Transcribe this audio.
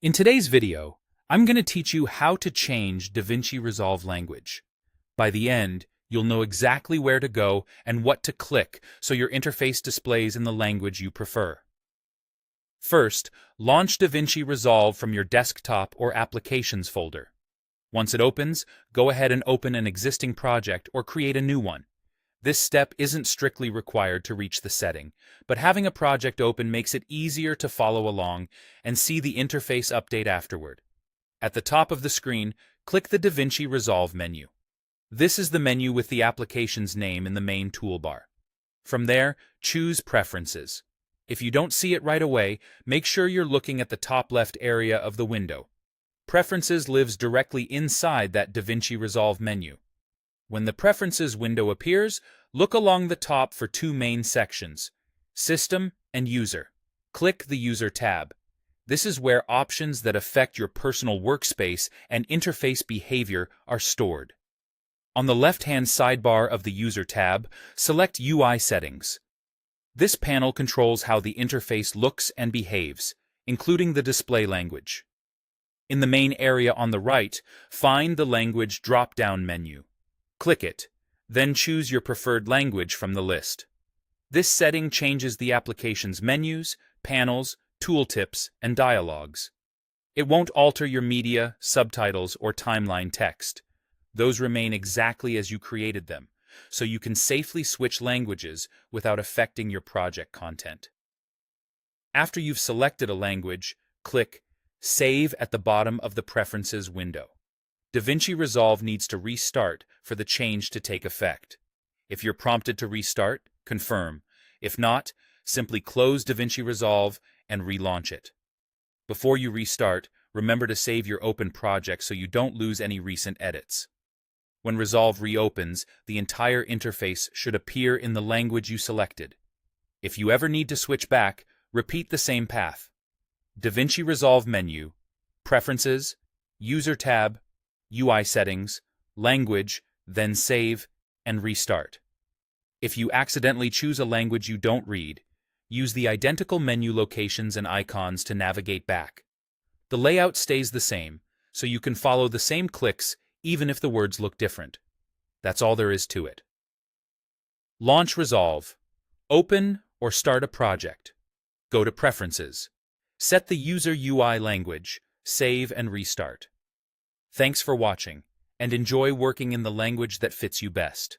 In today's video, I'm going to teach you how to change DaVinci Resolve Language. By the end, you'll know exactly where to go and what to click so your interface displays in the language you prefer. First, launch DaVinci Resolve from your desktop or applications folder. Once it opens, go ahead and open an existing project or create a new one. This step isn't strictly required to reach the setting, but having a project open makes it easier to follow along and see the interface update afterward. At the top of the screen, click the DaVinci Resolve menu. This is the menu with the application's name in the main toolbar. From there, choose Preferences. If you don't see it right away, make sure you're looking at the top left area of the window. Preferences lives directly inside that DaVinci Resolve menu. When the Preferences window appears, look along the top for two main sections, System and User. Click the User tab. This is where options that affect your personal workspace and interface behavior are stored. On the left-hand sidebar of the User tab, select UI Settings. This panel controls how the interface looks and behaves, including the display language. In the main area on the right, find the Language drop-down menu. Click it, then choose your preferred language from the list. This setting changes the application's menus, panels, tooltips, and dialogues. It won't alter your media, subtitles, or timeline text. Those remain exactly as you created them, so you can safely switch languages without affecting your project content. After you've selected a language, click Save at the bottom of the Preferences window. DaVinci Resolve needs to restart for the change to take effect. If you're prompted to restart, confirm. If not, simply close DaVinci Resolve and relaunch it. Before you restart, remember to save your open project so you don't lose any recent edits. When Resolve reopens, the entire interface should appear in the language you selected. If you ever need to switch back, repeat the same path. DaVinci Resolve menu, Preferences, User tab, UI Settings, Language, then Save, and Restart. If you accidentally choose a language you don't read, use the identical menu locations and icons to navigate back. The layout stays the same, so you can follow the same clicks even if the words look different. That's all there is to it. Launch Resolve. Open or start a project. Go to Preferences. Set the user UI language, save and restart. Thanks for watching, and enjoy working in the language that fits you best.